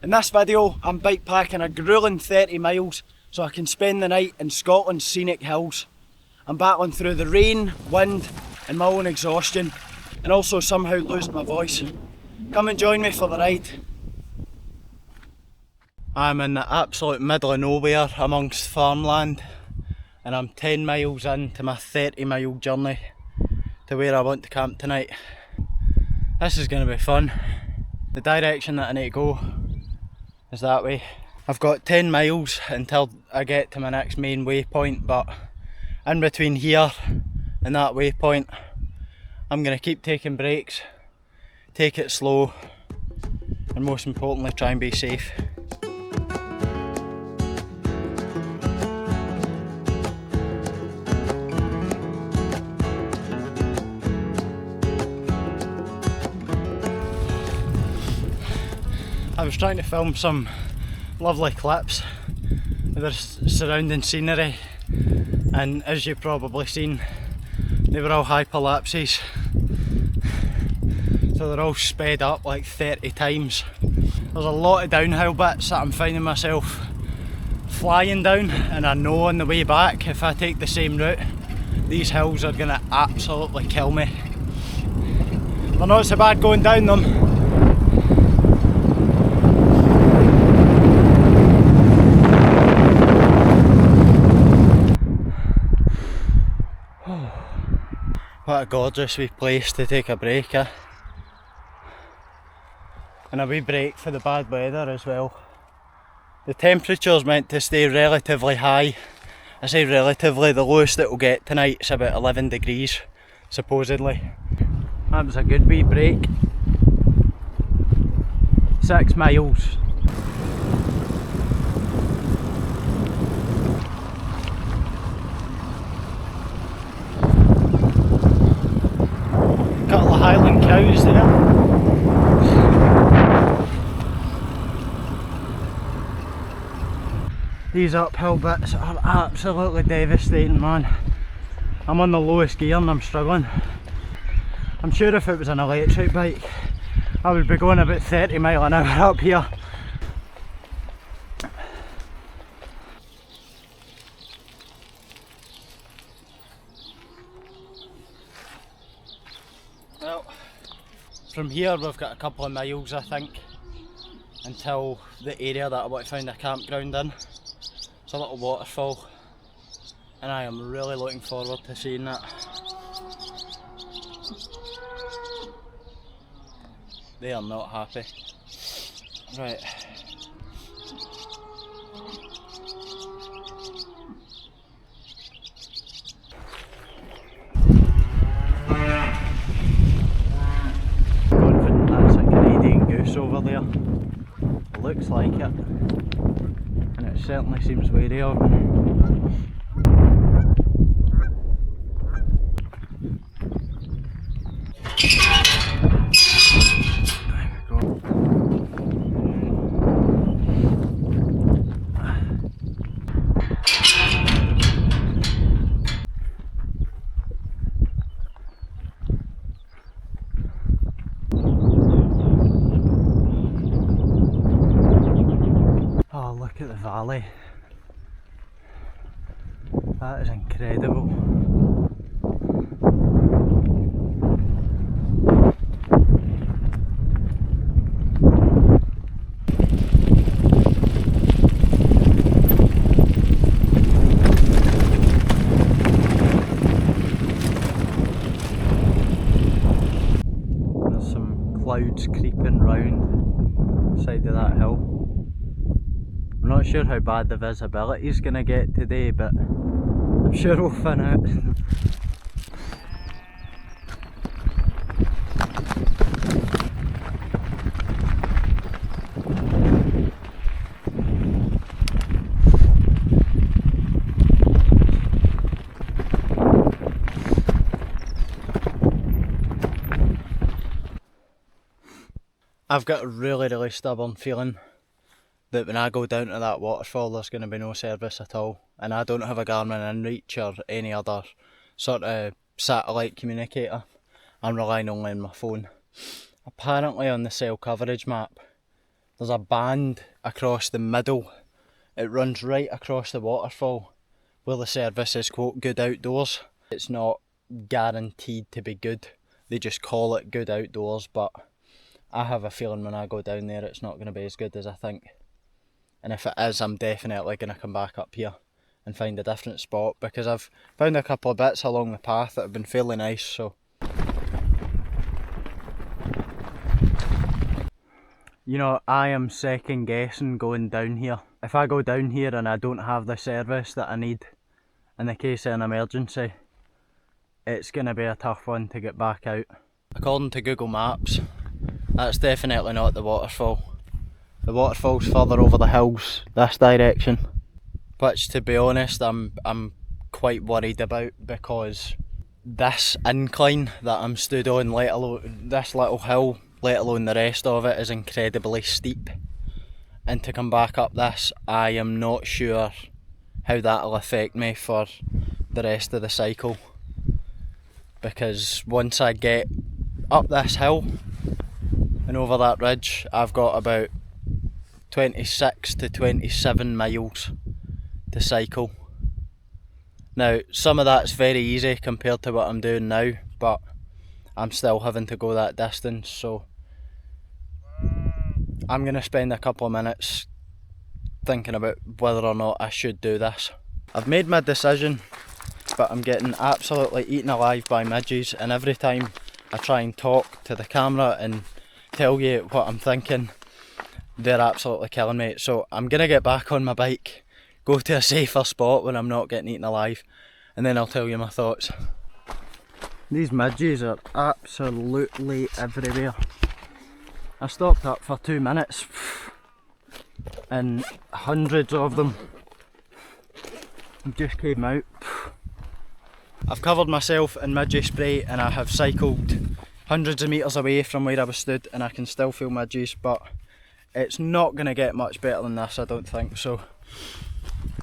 In this video, I'm bike packing a grueling 30 miles so I can spend the night in Scotland's scenic hills. I'm battling through the rain, wind and my own exhaustion, and also somehow losing my voice. Come and join me for the ride. I'm in the absolute middle of nowhere amongst farmland, and I'm 10 miles into my 30-mile journey to where I want to camp tonight. This is going to be fun. The direction that I need to go is that way. I've got 10 miles until I get to my next main waypoint, but in between here and that waypoint I'm going to keep taking breaks, take it slow, and most importantly try and be safe. I was trying to film some lovely clips of the surrounding scenery, and as you've probably seen, they were all hyperlapses, so they're all sped up like 30 times. There's a lot of downhill bits that I'm finding myself flying down, and I know on the way back if I take the same route these hills are going to absolutely kill me. They're not so bad going down them. What a gorgeous wee place to take a break, eh? And a wee break for the bad weather as well. The temperature's meant to stay relatively high. I say relatively, the lowest it will get tonight is about 11 degrees, supposedly. That was a good wee break. 6 miles. Couple of Highland cows there. These uphill bits are absolutely devastating, man. I'm on the lowest gear and I'm struggling. I'm sure if it was an electric bike I would be going about 30 mile an hour up here. Well, from here we've got a couple of miles, I think, until the area that I want to find a campground in. It's a little waterfall, and I am really looking forward to seeing that. They are not happy. Right. Confident that's a Canadian goose over there. It looks like it. And it certainly seems wary of me. There we go. Oh, look at the valley. That is incredible. There's some clouds creeping round the side of that hill. I'm not sure how bad the visibility is going to get today, but I'm sure we'll fin out. I've got a really stubborn feeling that when I go down to that waterfall there's going to be no service at all, and I don't have a Garmin InReach or any other sort of satellite communicator. I'm relying only on my phone. Apparently on the cell coverage map There's a band across the middle. It runs right across the waterfall where the service is quote good outdoors. It's not guaranteed to be good. They just call it good outdoors, but I have a feeling when I go down there it's not going to be as good as I think. And if it is, I'm definitely going to come back up here and find a different spot, because I've found a couple of bits along the path that have been fairly nice. So you know, I am second guessing going down here. If I go down here and I don't have the service that I need in the case of an emergency, it's going to be a tough one to get back out. According to Google Maps, that's definitely not the waterfall. The waterfall's further over the hills this direction, which to be honest I'm quite worried about, because this incline that I'm stood on, let alone this little hill, let alone the rest of it, is incredibly steep, and to come back up this, I am not sure how that'll affect me for the rest of the cycle, because once I get up this hill and over that ridge, I've got about 26 to 27 miles to cycle. Now some of that's very easy compared to what I'm doing now, but I'm still having to go that distance, so I'm going to spend a couple of minutes thinking about whether or not I should do this. I've made my decision, but I'm getting absolutely eaten alive by midges, and every time I try and talk to the camera and tell you what I'm thinking, they're absolutely killing me. So I'm going to get back on my bike, go to a safer spot when I'm not getting eaten alive, and then I'll tell you my thoughts. These midges are absolutely everywhere. I stopped up for 2 minutes and hundreds of them just came out. I've covered myself in midge spray and I have cycled hundreds of metres away from where I was stood, and I can still feel midges, but it's not going to get much better than this, I don't think. So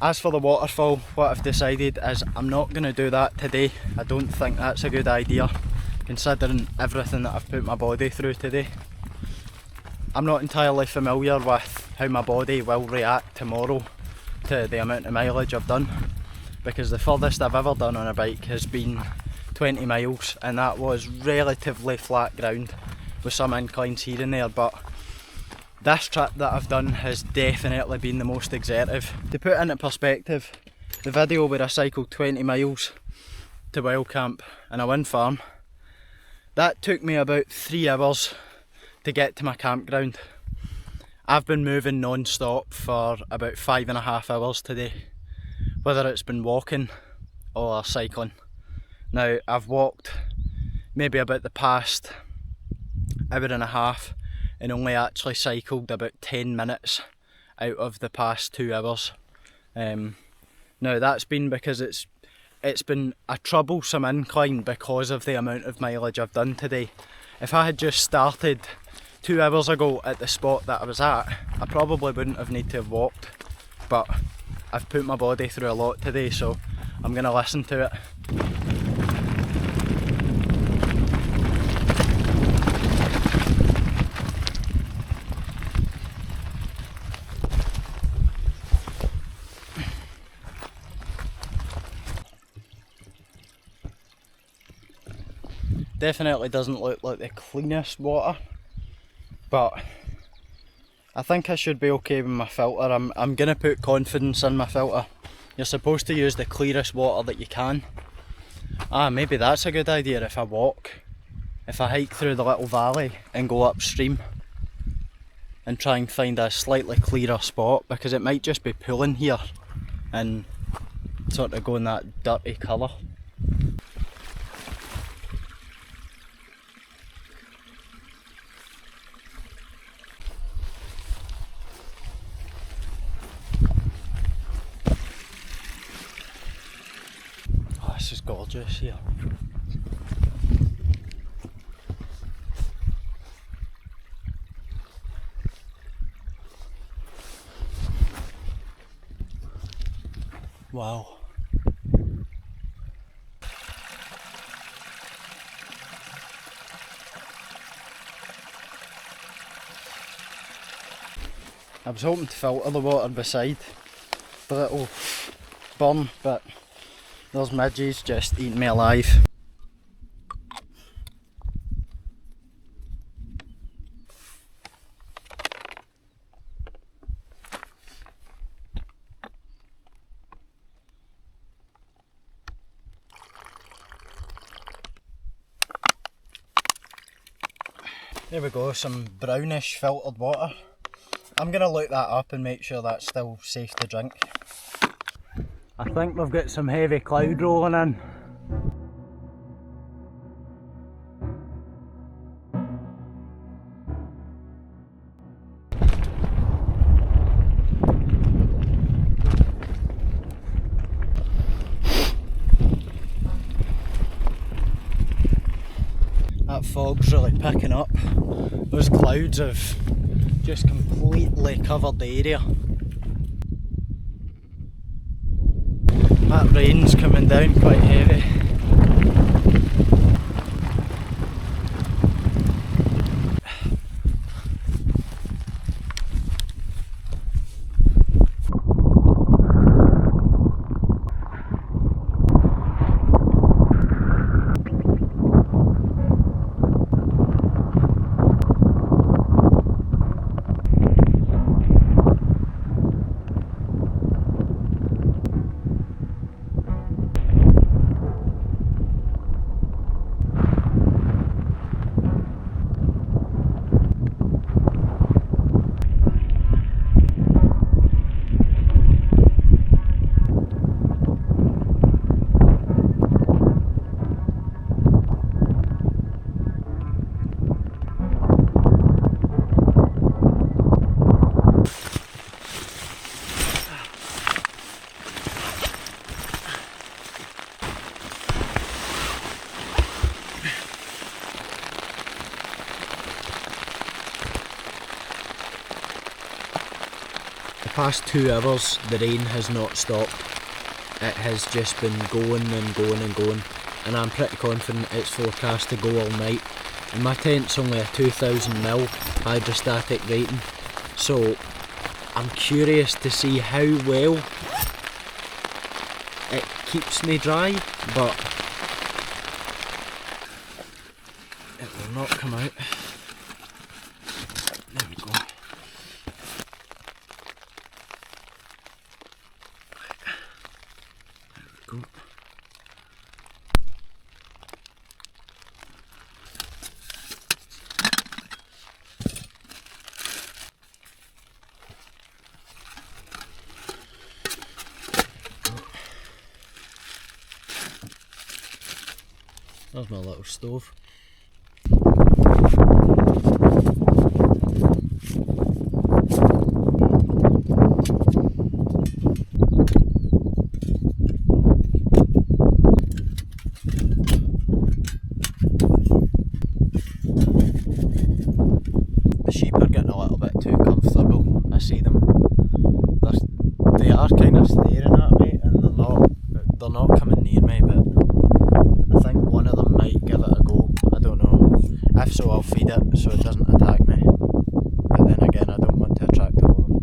as for the waterfall, what I've decided is I'm not going to do that today. I don't think that's a good idea, considering everything that I've put my body through today. I'm not entirely familiar with how my body will react tomorrow to the amount of mileage I've done, because the furthest I've ever done on a bike has been 20 miles, and that was relatively flat ground with some inclines here and there, but this trip that I've done has definitely been the most exertive. To put it into perspective, the video where I cycled 20 miles to Wild Camp in a wind farm, that took me about 3 hours to get to my campground. I've been moving non-stop for about 5.5 hours today, whether it's been walking or cycling. Now I've walked maybe about the past hour and a half and only actually cycled about 10 minutes out of the past 2 hours. Now that's been because it's been a troublesome incline because of the amount of mileage I've done today. If I had just started 2 hours ago at the spot that I was at, I probably wouldn't have needed to have walked, but I've put my body through a lot today, so I'm going to listen to it. Definitely doesn't look like the cleanest water, but I think I should be okay with my filter. I'm going to put confidence in my filter. You're supposed to use the clearest water that you can. Maybe that's a good idea if I walk. If I hike through the little valley and go upstream and try and find a slightly clearer spot, because it might just be pooling here and sort of going that dirty colour. This is gorgeous here. Wow. I was hoping to filter the water beside the little burn, but there's midges just eating me alive. There we go, some brownish filtered water. I'm going to look that up and make sure that's still safe to drink. I think we've got some heavy cloud rolling in. That fog's really picking up. Those clouds have just completely covered the area. That rain's coming down quite heavy. The past 2 hours the rain has not stopped. It has just been going and going and going, and I'm pretty confident it's forecast to go all night. And my tent's only a 2000ml hydrostatic rating, so I'm curious to see how well it keeps me dry, but it will not come out. There we go. Go. There's my little stove. The sheep are getting a little bit too comfortable. I see them. They are kind of staring at me, and they're not coming near me, but I think one of them might give it a go. I don't know. If so, I'll feed it so it doesn't attack me. But then again, I don't want to attract all of them.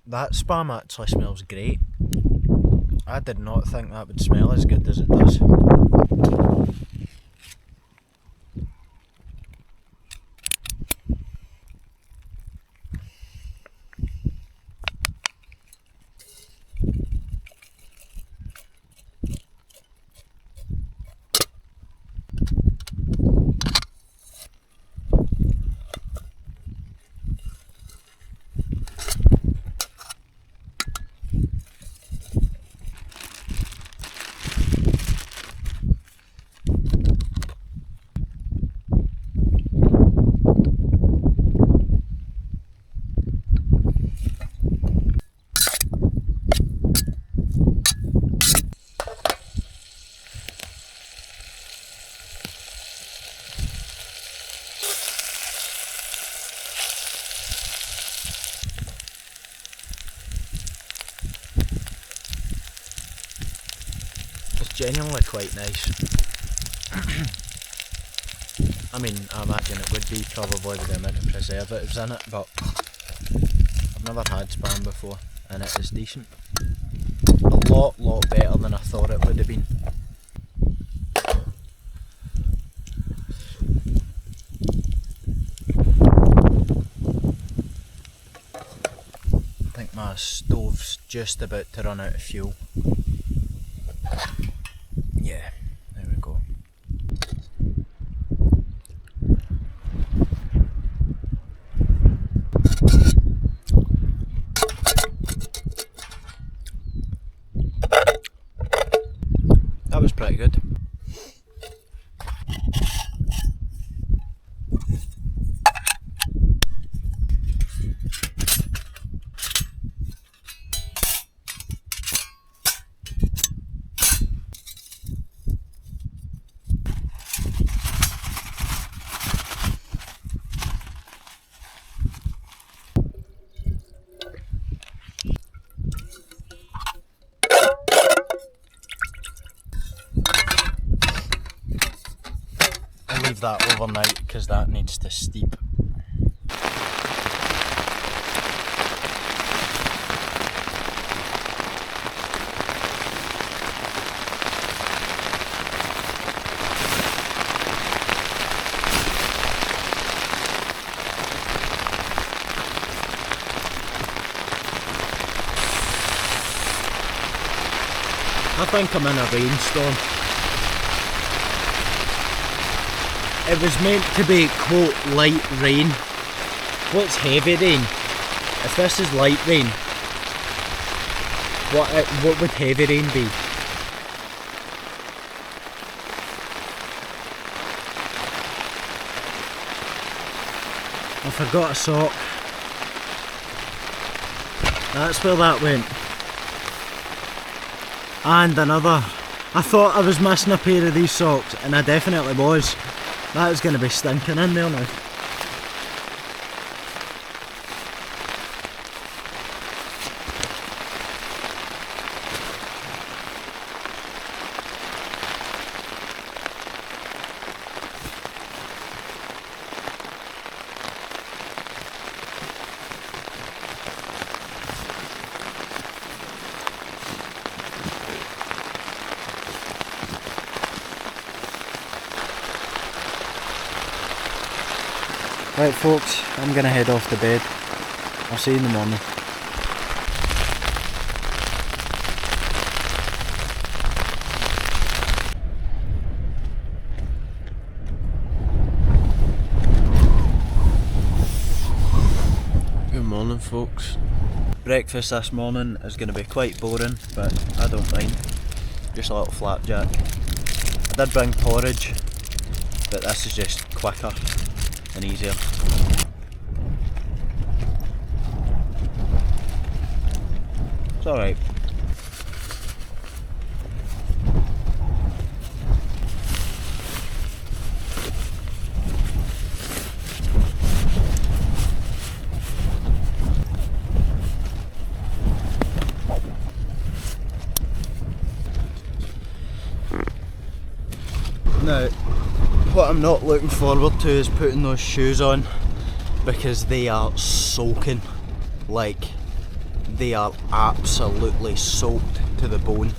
That spam actually smells great. I did not think that would smell as good as it does. genuinely quite nice. I mean, I imagine it would be probably with the amount of preservatives in it, but I've never had Spam before and it is decent. A lot better than I thought it would have been. I think my stove's just about to run out of fuel. Yeah, there we go. That was pretty good. I'll leave that overnight because that needs to steep. I think I'm in a rainstorm. It was meant to be, quote, light rain. What's heavy rain? If this is light rain, what would heavy rain be? I forgot a sock. That's where that went. And another. I thought I was missing a pair of these socks, and I definitely was. That is going to be stinking in there now. Right folks, I'm going to head off to bed. I'll see you in the morning. Good morning folks. Breakfast this morning is going to be quite boring, but I don't mind. Just a little flapjack. I did bring porridge, but this is just quicker and easier. It's alright. Now, what I'm not looking forward to is putting those shoes on because they are soaking. Like, they are absolutely soaked to the bone.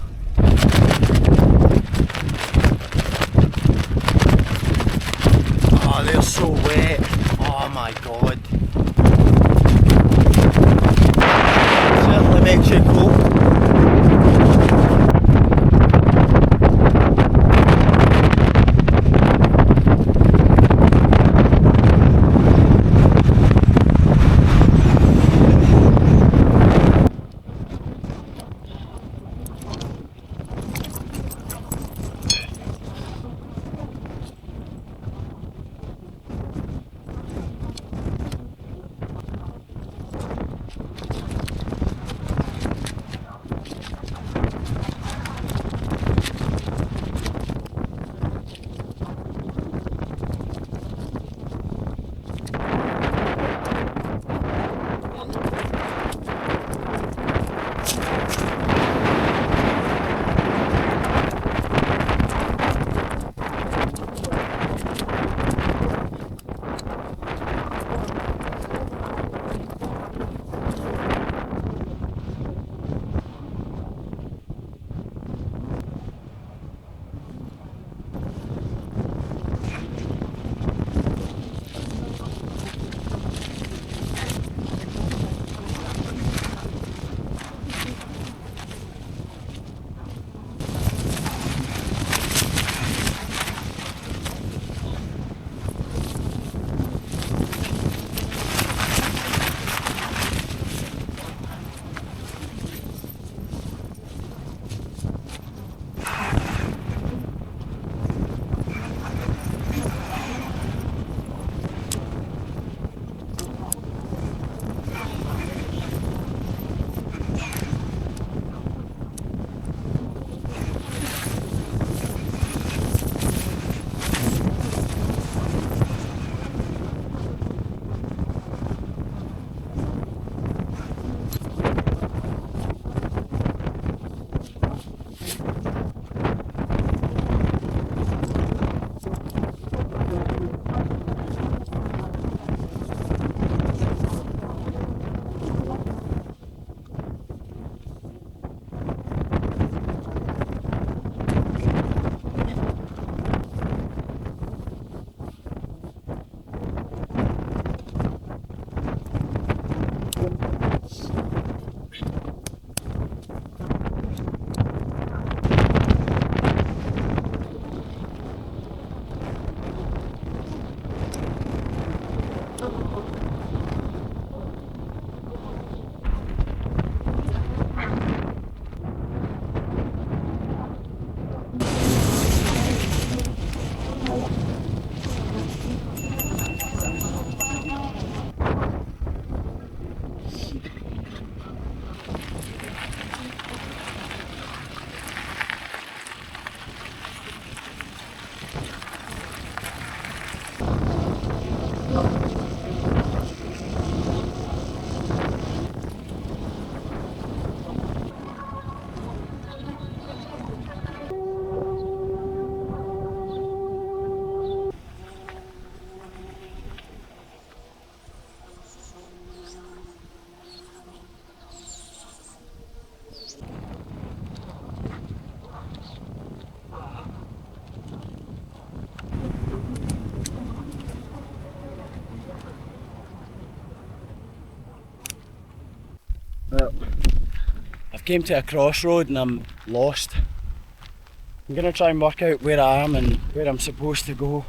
Oh, they're so wet. Oh my god. Certainly makes you cold. came to a crossroad and I'm lost. I'm gonna try and work out where I am and where I'm supposed to go.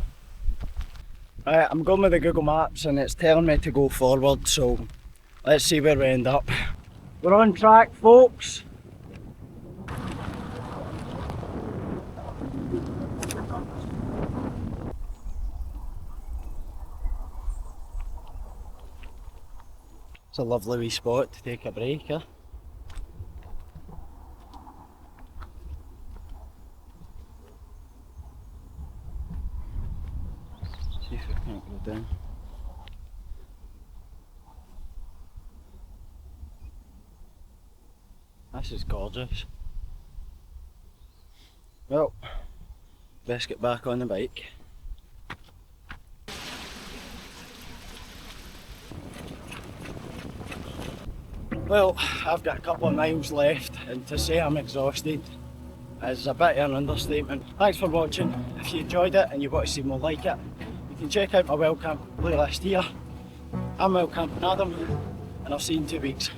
Right, I'm going with the Google Maps and it's telling me to go forward, so let's see where we end up. We're on track, folks. It's a lovely wee spot to take a break, eh? See if we can't go down. This is gorgeous. Well, best get back on the bike. Well, I've got a couple of miles left, and to say I'm exhausted is a bit of an understatement. Thanks for watching. If you enjoyed it and you want to see more like it, you can check out my Wildcamp playlist here. I'm Wildcamp Adam, and I'll see you in 2 weeks.